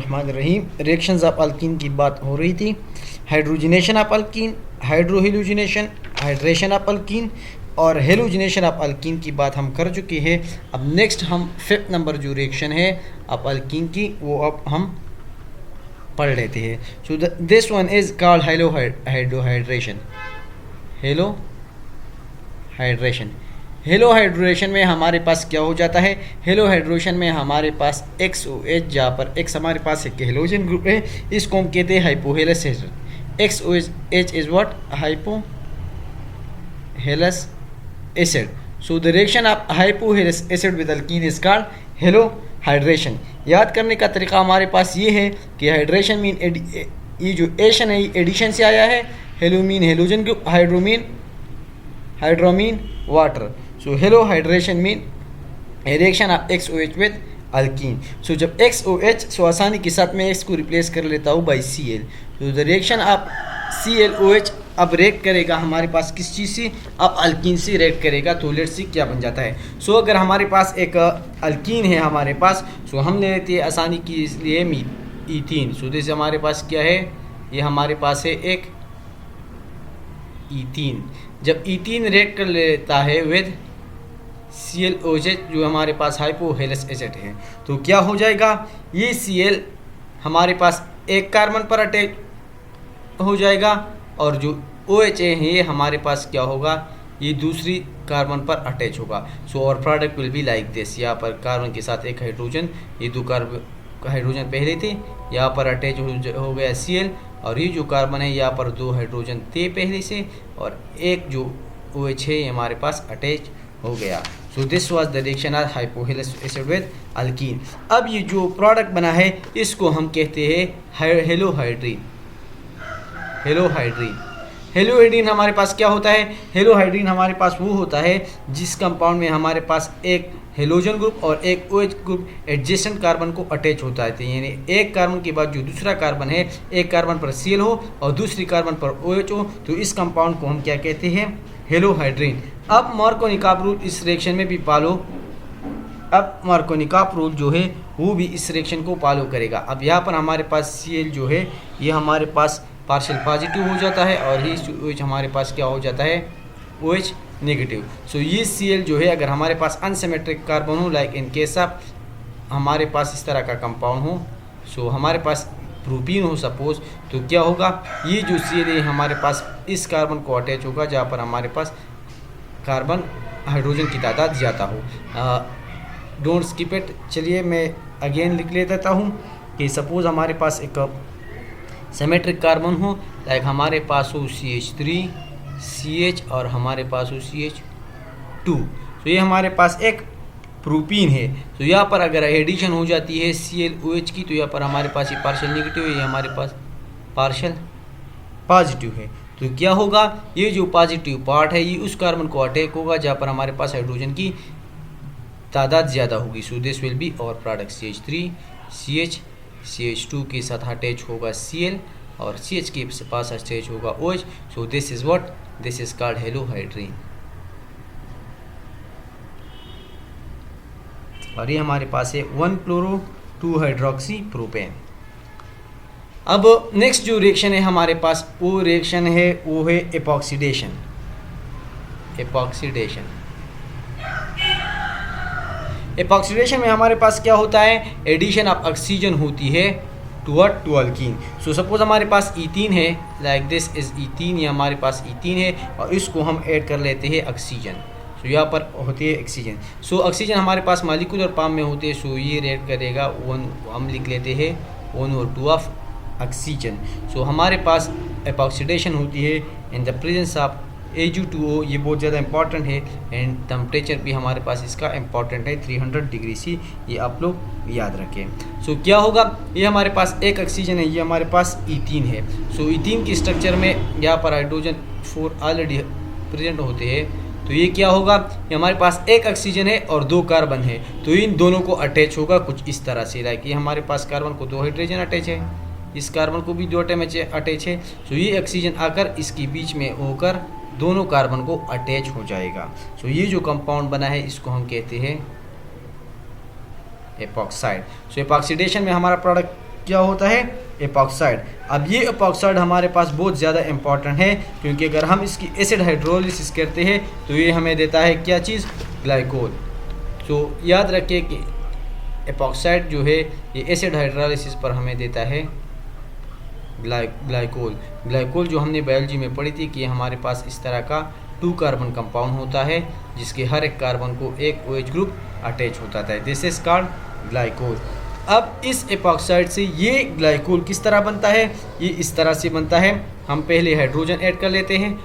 बिस्मिल्लाहिर्रहमानिर्रहीम। Reactions of alkyne की बात हो रही थी। Hydrogenation of alkyne, hydrohalogenation, hydration of alkyne और हेलोजिनेशन ऑफ अल्कीन की बात हम कर चुके हैं। अब नेक्स्ट हम 5th नंबर जो रिएक्शन है ऑफ अल्कीन की वो अब हम पढ़ लेते हैं। So this one is called hydrohydration. Halohydration halohydration में हमारे पास क्या हो जाता है? हेलोहाइड्रेशन में हमारे पास XOH, जहाँ पर X हमारे पास एक हेलोजन ग्रुप है, इसको हम कहते हैं hypohalous acid. XOH is what? Hypohalous acid. So the reaction of hypohalous acid with alkene is called halohydration. याद करने का तरीका हमारे पास ये है कि हाइड्रेशन मीन ये जो एशन है एडिशन से आया है। Halo mean halogen group, hydro mean water. So halohydration mean reaction of XOH with alkene. So जब XOH, सो आसानी के साथ मैं X को रिप्लेस कर लेता हूँ बाई Cl। तो द रिएक्शन ऑफ ClOH अब रिएक्ट करेगा हमारे पास किस चीज़ से? अब अल्कीन से रिएक्ट करेगा। तो लेट्स सी क्या बन जाता है। सो अगर हमारे पास एक अल्कीन है हमारे पास, सो हम ले लेते हैं आसानी के लिए ईथीन। सो जैसे हमारे पास क्या है, ये हमारे पास है एक ईथीन। जब ईथीन रिएक्ट कर लेता है विद ClOH जो हमारे पास हाइपोहेलस एसिड है, तो क्या हो जाएगा? ये Cl हमारे पास एक कार्बन पर अटैच हो जाएगा और जो OH है ये हमारे पास क्या होगा? ये दूसरी कार्बन पर अटैच होगा। सो और product will be like this. यहाँ पर कार्बन के साथ एक हाइड्रोजन, ये दो हाइड्रोजन पहले थे, यहाँ पर अटैच हो गया Cl, और ये जो कार्बन है यहाँ पर दो हाइड्रोजन थे पहले से, और एक जो OH है हमारे पास अटैच हो गया। So this was the reaction of hypohalous acid with alkyne. अब ये जो प्रोडक्ट बना है इसको हम कहते हैं हेलोहाइड्रीन। हेलोहाइड्रीन हमारे पास क्या होता है? हेलोहाइड्रीन हमारे पास वो होता है जिस कंपाउंड में हमारे पास एक हेलोजन ग्रुप और एक OH ग्रुप एडजेसेंट कार्बन को अटैच होता है। यानी एक कार्बन के बाद जो दूसरा कार्बन है, एक कार्बन पर Cl हो और दूसरी कार्बन पर OH हो, तो इस कंपाउंड को हम क्या कहते हैं? हेलोहाइड्रीन। अब मार्कोनिकॉफ रूल इस रिएक्शन में भी फॉलो, अब मार्कोनिकॉफ रूल जो है वो भी इस रिएक्शन को फॉलो करेगा। अब यहाँ पर हमारे पास Cl जो है ये हमारे पास पार्शियल पॉजिटिव हो जाता है और ये OH हमारे पास क्या हो जाता है? OH negative. सो ये Cl जो है अगर हमारे पास अनसिमेट्रिक कार्बन हो, लाइक इन केस ऑफ हमारे पास इस तरह का कंपाउंड हो, सो हमारे पास प्रोपीन हो सपोज, तो क्या होगा? ये जो Cl है हमारे पास इस कार्बन को अटैच होगा जहाँ पर हमारे पास कार्बन हाइड्रोजन की तादाद ज़्यादा हो। Don't skip it. चलिए मैं अगेन लिख ले देता हूँ कि सपोज़ हमारे पास एक सिमेट्रिक कार्बन हो, लाइक हमारे पास हो CH3 CH और हमारे पास हो CH2। तो ये हमारे पास एक प्रोपीन है। तो यहाँ पर अगर एडिशन हो जाती है ClOH की, तो यहाँ पर हमारे पास ये पार्शियल नेगेटिव है, ये हमारे पास पार्शियल पॉजिटिव है। तो क्या होगा? ये जो पॉजिटिव पार्ट है ये उस कार्बन को अटैक होगा जहाँ पर हमारे पास हाइड्रोजन की तादाद ज़्यादा होगी। सो दिस विल बी और प्रोडक्ट CH3 CH, CH2 के साथ अटैच होगा Cl और CH के पास अटैच होगा OH। So this is what? This is called halohydrin. और ये हमारे पास है 1-chloro 2-hydroxy प्रोपेन। अब नेक्स्ट जो रिएक्शन है हमारे पास वो रिएक्शन है वो है एपॉक्सीडेशन। एपॉक्सीडेशन में हमारे पास क्या होता है? एडिशन ऑफ ऑक्सीजन होती है टू अल्कीन। सो सपोज हमारे पास ईथीन है, लाइक दिस इज ईथीन, ये हमारे पास ईथीन है और इसको हम ऐड कर लेते हैं ऑक्सीजन। सो यहाँ पर होती है ऑक्सीजन। सो ऑक्सीजन हमारे पास मॉलिक्यूलर फॉर्म में होते हैं। सो ये रिएक्ट करेगा 1, हम लिख लेते हैं 1 और 2 ऑफ ऑक्सीजन। सो हमारे पास एपॉक्सीडेशन होती है in the presence of Ag2O। ये बहुत ज़्यादा इंपॉर्टेंट है एंड टेम्परेचर भी हमारे पास इसका इंपॉर्टेंट है 300 डिग्री सी, ये आप लोग याद रखें। सो क्या होगा? ये हमारे पास एक ऑक्सीजन है, ये हमारे पास ईथीन है। सो ईथीन की स्ट्रक्चर में यहाँ पर हाइड्रोजन 4 ऑलरेडी प्रेजेंट होते हैं। तो ये क्या होगा? ये हमारे पास एक ऑक्सीजन है और 2 कार्बन है, तो इन दोनों को अटैच होगा कुछ इस तरह से। लाइक ये हमारे पास कार्बन को 2 हाइड्रोजन अटैच है, इस कार्बन को भी 2 अटैच है। सो ये ऑक्सीजन आकर इसके बीच में होकर दोनों कार्बन को अटैच हो जाएगा। सो ये जो कंपाउंड बना है इसको हम कहते हैं एपॉक्साइड। सो एपॉक्सीडेशन में हमारा प्रोडक्ट क्या होता है, एपॉक्साइड। अब ये एपॉक्साइड हमारे पास बहुत ज़्यादा इंपॉर्टेंट है, क्योंकि अगर हम इसकी एसिड हाइड्रोलिसिस करते हैं तो ये हमें देता है क्या चीज़, ग्लाइकोल। तो याद रखिए कि एपॉक्साइड जो है ये एसिड हाइड्रोलिसिस पर हमें देता है ग्लाइकोल। ग्लाइकोल जो हमने बायोलॉजी में पढ़ी थी कि हमारे पास इस तरह का 2 कार्बन कंपाउंड होता है, जिसके हर एक कार्बन को एक OH ग्रुप अटैच होता है। This is called glycol. अब इस एपॉक्साइड से ये ग्लाइकोल किस तरह बनता है, ये इस तरह से बनता है। हम पहले हाइड्रोजन ऐड कर लेते हैं,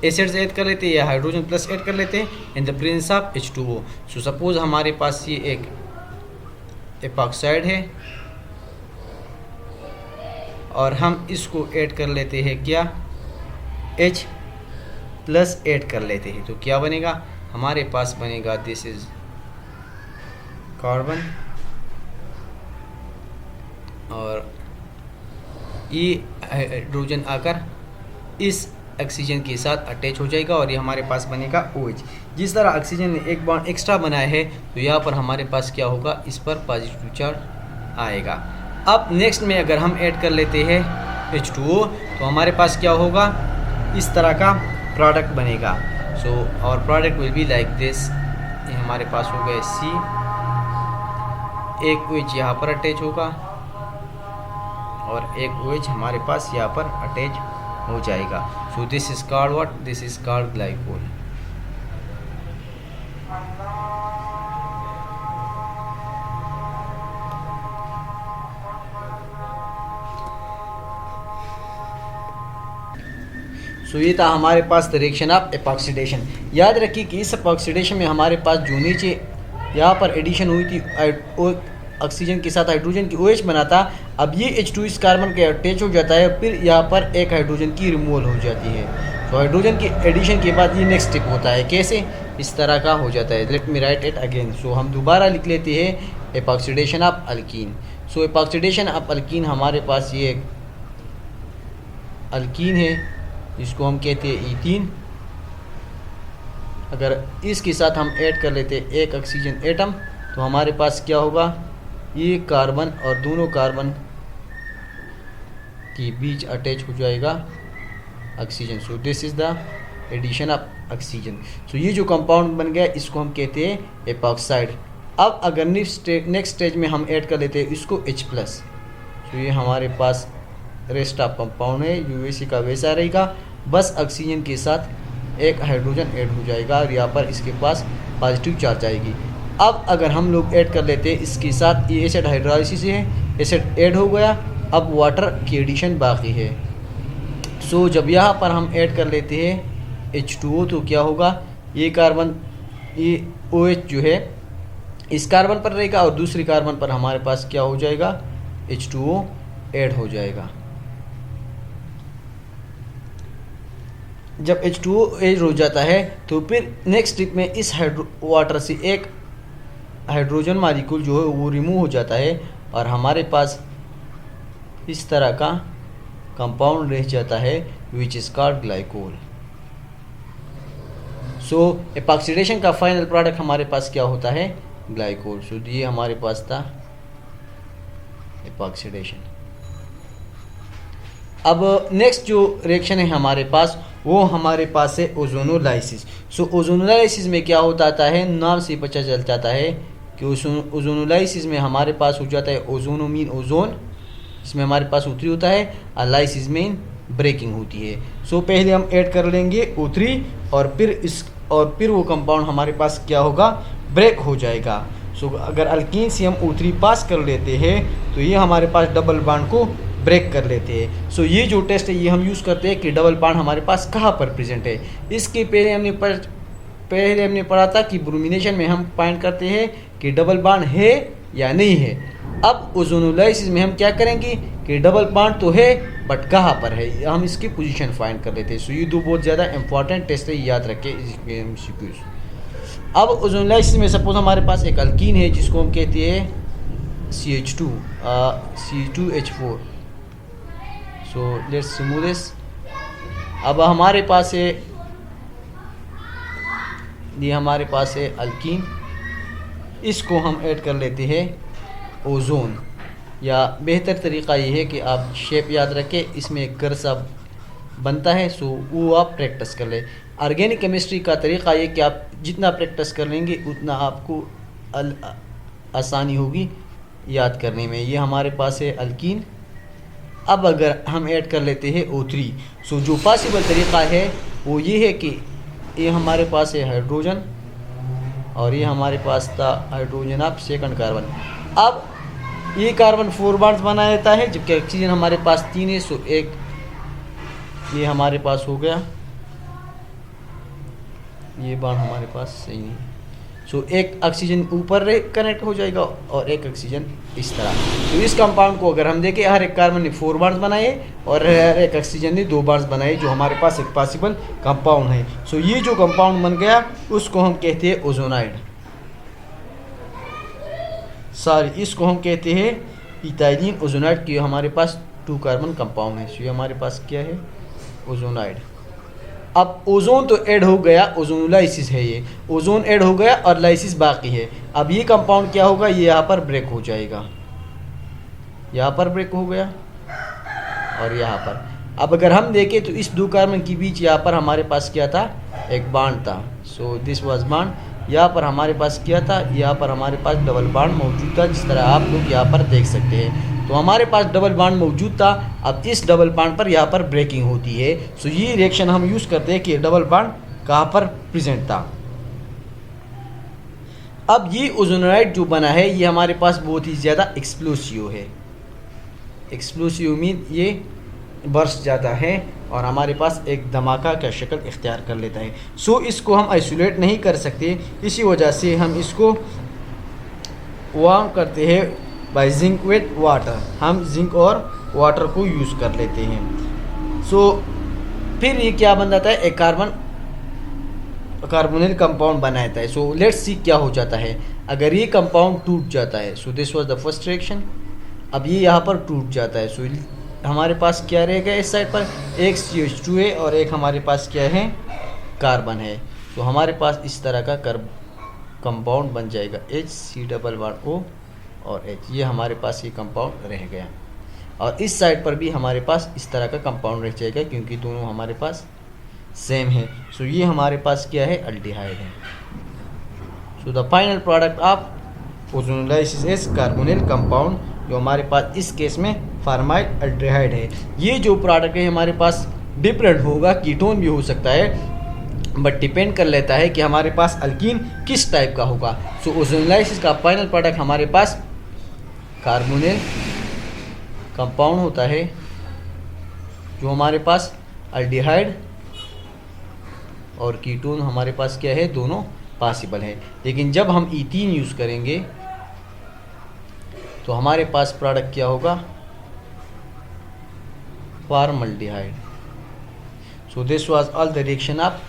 एसिड्स ऐड कर लेते हैं या हाइड्रोजन प्लस ऐड कर लेते हैं in the presence of H2O। So suppose हमारे पास ये एक एपॉक्साइड है और हम इसको ऐड कर लेते हैं क्या, H प्लस ऐड कर लेते हैं, तो क्या बनेगा, हमारे पास बनेगा दिस इज कार्बन और ये हाइड्रोजन आकर इस ऑक्सीजन के साथ अटैच हो जाएगा और ये हमारे पास बनेगा OH। जिस तरह ऑक्सीजन ने एक बॉन्ड एक्स्ट्रा बनाया है तो यहाँ पर हमारे पास क्या होगा, इस पर पॉजिटिव चार्ज आएगा। अब नेक्स्ट में अगर हम ऐड कर लेते हैं H2O तो हमारे पास क्या होगा, इस तरह का प्रोडक्ट बनेगा। सो और product will be like this. ये हमारे पास हो गए C, एक OH यहाँ पर अटैच होगा और एक OH हमारे पास यहाँ पर अटैच हो जाएगा। So this is called what, this is called glycol. So ये था हमारे पास रिएक्शन ऑफ एपॉक्सीडेशन। याद रखिए कि इस एपॉक्सीडेशन में हमारे पास जो नीचे यहाँ पर एडिशन हुई थी ऑक्सीजन के साथ हाइड्रोजन की OH बना था, अब ये H2 इस कार्बन के अटैच हो जाता है, फिर यहाँ पर एक हाइड्रोजन की रिमूवल हो जाती है। तो हाइड्रोजन की एडिशन के बाद ये नेक्स्ट स्टेप होता है, कैसे, इस तरह का हो जाता है। Let me write it again. So हम दोबारा लिख लेते हैं epoxidation of alkene. So epoxidation of alkene, हमारे पास ये एक अल्कीन है जिसको हम कहते हैं ईथीन। अगर इसके साथ हम ऐड कर लेते हैं एक ऑक्सीजन एटम तो हमारे पास क्या होगा, ये कार्बन और दोनों कार्बन के बीच अटैच हो जाएगा oxygen. So this is the addition of oxygen. So ये जो कंपाउंड बन गया इसको हम कहते हैं एपॉक्साइड। अब अगर नेक्स्ट स्टेज में हम ऐड कर लेते हैं इसको H प्लस, तो ये हमारे पास रेस्ट ऑफ कंपाउंड है, यूएसी का वैसा रहेगा, बस ऑक्सीजन के साथ एक हाइड्रोजन ऐड हो जाएगा और यहाँ पर इसके पास पॉजिटिव चार्ज आएगी। अब अगर हम लोग ऐड कर लेते हैं इसके साथ, ये एसिड हाइड्रोलाइसिस है, एसिड ऐड हो गया, अब वाटर की एडिशन बाकी है। सो जब यहाँ पर हम ऐड कर लेते हैं H2O तो क्या होगा, ये कार्बन, ये OH जो है इस कार्बन पर रहेगा और दूसरी कार्बन पर हमारे पास क्या हो जाएगा, H2O ऐड हो जाएगा। जब H2O ऐड हो जाता है तो फिर नेक्स्ट स्टेप में इस वाटर से एक हाइड्रोजन मॉलिक्यूल जो है वो रिमूव हो जाता है और हमारे पास इस तरह का कंपाउंड रह जाता है विच इज़ कॉल्ड ग्लाइकोल। सो एपॉक्सीडेशन का फाइनल प्रोडक्ट हमारे पास क्या होता है, ग्लाइकोल। सो ये हमारे पास था एपॉक्सीडेशन। अब नेक्स्ट जो रिएक्शन है हमारे पास वो हमारे पास है ओजोनोलाइसिस। सो ओजोनोलाइसिस में क्या होता है, नाम से पता चल जाता है कि ओजोनोलाइसिस में हमारे पास हो जाता है ओजोनो मीन ओजोन, इसमें हमारे पास O3 होता है, और लाइसिस में ब्रेकिंग होती है। सो पहले हम ऐड कर लेंगे O3 और फिर वो कंपाउंड हमारे पास क्या होगा, ब्रेक हो जाएगा। सो अगर अल्कीन से हम O3 पास कर लेते हैं तो ये हमारे पास डबल बॉन्ड को ब्रेक कर लेते हैं। सो ये जो टेस्ट है ये हम यूज़ करते हैं कि डबल बॉन्ड हमारे पास कहाँ पर प्रेजेंट है। इसके पहले हमने पढ़ा था कि ब्रूमिनेशन में हम फाइंड करते हैं कि डबल बॉन्ड है या नहीं है। अब ओजोनोलाइसिस में हम क्या करेंगे कि डबल बॉन्ड तो है बट कहाँ पर है, हम इसकी पोजीशन फाइंड कर लेते हैं। सो ये दो बहुत ज़्यादा इंपॉर्टेंट टेस्ट है, याद रखें इसके MCQs। अब ओजोनोलाइसिस में सपोज हमारे पास एक अल्कीन है जिसको हम कहते हैं C2H4। So let's remove this. अब हमारे पास है, ये हमारे पास है अल्कीन, इसको हम ऐड कर लेते हैं ओजोन। या बेहतर तरीक़ा ये है कि आप शेप याद रखें, इसमें एक घर सा बनता है, सो वो आप प्रैक्टिस कर लें। ऑर्गेनिक केमिस्ट्री का तरीक़ा ये कि आप जितना प्रैक्टिस कर लेंगे उतना आपको आसानी होगी याद करने में। ये हमारे पास है अल्कीन। अब अगर हम ऐड कर लेते हैं O3, सो जो पॉसिबल तरीक़ा है वो ये है कि ये हमारे पास है हाइड्रोजन और ये हमारे पास था हाइड्रोजन ऑफ सेकंड कार्बन। अब ये कार्बन 4 बॉन्ड्स बना देता है, जबकि ऑक्सीजन हमारे पास 3 है, सो एक ये हमारे पास हो गया, ये बॉन्ड हमारे पास सही नहीं, सो एक ऑक्सीजन ऊपर कनेक्ट हो जाएगा और एक ऑक्सीजन इस तरह। तो इस कंपाउंड को अगर हम देखें, हर एक कार्बन ने 4 बॉन्ड्स बनाए और हर एक ऑक्सीजन ने 2 बॉन्ड्स बनाए, जो हमारे पास एक पॉसिबल कंपाउंड है। सो ये जो कंपाउंड बन गया उसको हम कहते हैं ओजोनाइड, सॉरी इसको हम कहते हैं इथाइलिन ओजोनाइड, की हमारे पास 2 कार्बन कंपाउंड है। सो ये हमारे पास क्या है, ओजोनाइड। अब ओजोन तो ऐड हो गया, ओजोनोलाइसिस है ये, ओजोन ऐड हो गया और लाइसिस बाकी है। अब ये कंपाउंड क्या होगा, ये यहाँ पर ब्रेक हो जाएगा, यहाँ पर ब्रेक हो गया और यहाँ पर। अब अगर हम देखें तो इस 2 कार्बन के बीच यहाँ पर हमारे पास क्या था, एक बॉन्ड था, सो दिस वाज बॉन्ड। यहाँ पर हमारे पास क्या था, यहाँ पर हमारे पास डबल बॉन्ड मौजूद था, जिस तरह आप लोग यहाँ पर देख सकते हैं। तो हमारे पास डबल बॉन्ड मौजूद था। अब इस डबल बॉन्ड पर यहाँ पर ब्रेकिंग होती है, सो ये रिएक्शन हम यूज़ करते हैं कि डबल बॉन्ड कहाँ पर प्रेजेंट था। अब ये ओजोनाइड जो बना है ये हमारे पास बहुत ही ज़्यादा एक्सप्लोसिव है। एक्सप्लोसिव मीन ये बर्स्ट जाता है और हमारे पास एक धमाका का शक्ल इख्तियार कर लेता है। सो इसको हम आइसोलेट नहीं कर सकते, इसी वजह से हम इसको वार्म करते हैं बाय जिंक विद वाटर। हम जिंक और वाटर को यूज़ कर लेते हैं। सो फिर ये क्या बन जाता है, एक कार्बोनिल कंपाउंड बनाता है। सो लेट्स सी क्या हो जाता है अगर ये कंपाउंड टूट जाता है। So this was the first reaction. अब ये यहाँ पर टूट जाता है, सो हमारे पास क्या रहेगा, इस साइड पर एक CH2 है और एक हमारे पास क्या है, कार्बन है। तो हमारे पास इस तरह का कंपाउंड बन जाएगा, HC+O और H। ये हमारे पास ये कंपाउंड रह गया और इस साइड पर भी हमारे पास इस तरह का कंपाउंड रह जाएगा, क्योंकि दोनों हमारे पास सेम है। सो ये हमारे पास क्या है, अल्डिहाइड है। So the final product of ozonolysis is carbonyl compound, जो हमारे पास इस केस में फॉर्माइल अल्डिहाइड है। ये जो प्रोडक्ट है हमारे पास डिफरेंट होगा, कीटोन भी हो सकता है, बट डिपेंड कर लेता है कि हमारे पास अल्कीन किस टाइप का होगा। सो ओजोनोलाइसिस का फाइनल प्रोडक्ट हमारे पास कार्बोनिल कंपाउंड होता है, जो हमारे पास अल्डिहाइड और कीटोन हमारे पास क्या है, दोनों पॉसिबल है। लेकिन जब हम ईथीन यूज़ करेंगे तो हमारे पास प्रोडक्ट क्या होगा, formaldehyde. So this was all the reaction of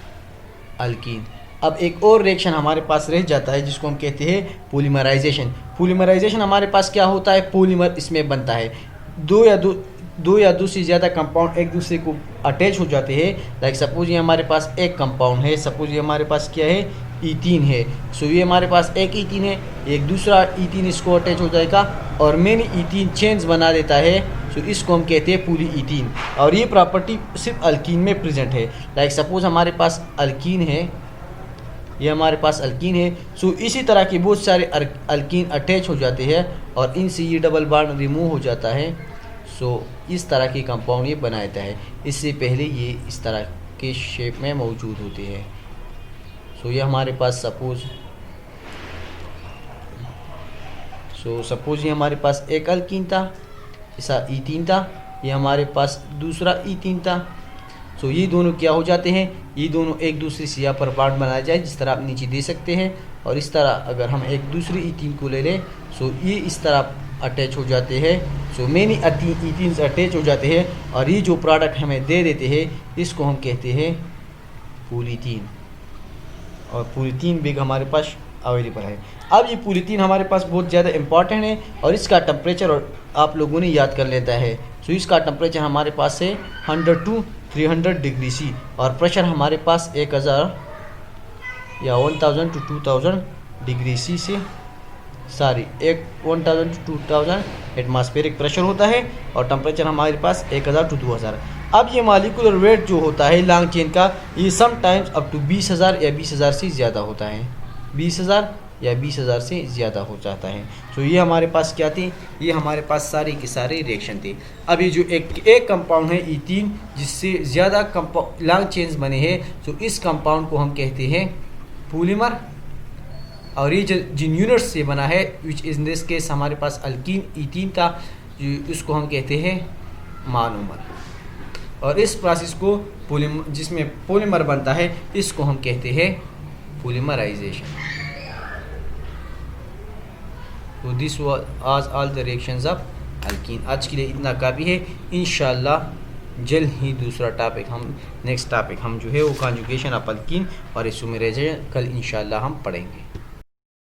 alkyne. अब एक और रिएक्शन हमारे पास रह जाता है जिसको हम कहते हैं पॉलीमराइजेशन। पॉलीमराइजेशन हमारे पास क्या होता है, पॉलीमर इसमें बनता है, दो या दो से ज़्यादा कंपाउंड एक दूसरे को अटैच हो जाते हैं। लाइक सपोज ये हमारे पास एक कंपाउंड है, सपोज ये हमारे पास क्या है, ईथीन है। सो ये हमारे पास एक ईथीन है, एक दूसरा ईथीन इसको अटैच हो जाएगा और मेनी ईथीन चेन्स बना देता है। सो इसको हम कहते हैं पॉली ईथीन, और ये प्रॉपर्टी सिर्फ अल्कीन में प्रेजेंट है। लाइक सपोज हमारे पास अल्कीन है, ये हमारे पास अल्कीन है। सो इसी तरह के बहुत सारे अल्कीन अटैच हो जाते हैं और इनसे ये डबल बॉन्ड रिमूव हो जाता है। सो इस तरह की कंपाउंड ये बनाता है। इससे पहले ये इस तरह के शेप में मौजूद होते हैं। सो ये हमारे पास सपोज ये हमारे पास एक अल्कीन था, ऐसा ईथीन था, ये हमारे पास दूसरा ईथीन था। सो ये दोनों क्या हो जाते हैं, ये दोनों एक दूसरे से यहाँ पर बॉन्ड बनाया जाए, जिस तरह आप नीचे दे सकते हैं। और इस तरह अगर हम एक दूसरी ईथीन को ले लें, सो ये इस तरह अटैच हो जाते हैं। सो मेनी ईथीन्स अटैच हो जाते हैं और ये जो प्रोडक्ट हमें दे देते हैं इसको हम कहते हैं पॉलीथीन। और पॉलीथीन बैग हमारे पास अवेलेबल है। अब ये पॉलीथीन हमारे पास बहुत ज़्यादा इंपॉर्टेंट है और इसका टेम्परेचर और आप लोगों ने याद कर लेता है। सो इसका टेम्परेचर हमारे पास है 100 to 300 डिग्री सी और प्रेशर हमारे पास 1000 या 1000 to 2000 डिग्री सी से सारी 1000 to 2000 एटमॉस्फेरिक प्रेशर होता है और टेम्परेचर हमारे पास 1000 to 2000। अब ये मॉलिक्यूलर वेट जो होता है लॉन्ग चेन का, ये समटाइम्स अप टू 20,000 या 20,000 से ज़्यादा होता है, 20,000 या 20,000 से ज़्यादा हो जाता है। तो ये हमारे पास क्या थी, ये हमारे पास सारी की सारी रिएक्शन थी। अब ये जो एक कंपाउंड है ईथीन, जिससे ज़्यादा लॉन्ग चेन्स बने हैं, तो इस कंपाउंड को हम कहते हैं पॉलीमर। और ये जिन यूनिट्स से बना है, विच इन दिस केस हमारे पास अल्कीन ईथीन था, उसको हम कहते हैं मोनोमर। और इस प्रोसेस को पॉलीमर, जिसमें पॉलीमर बनता है, इसको हम कहते हैं पॉलीमराइजेशन। तो this was all the reactions of alkyne. आज के लिए इतना काफ़ी है। इंशाल्लाह जल्द ही दूसरा टॉपिक नेक्स्ट टॉपिक हम जो है वो कॉन्जुगेशन ऑफ अल्कीन और आइसोमराइजेशन कल इंशाल्लाह हम पढ़ेंगे।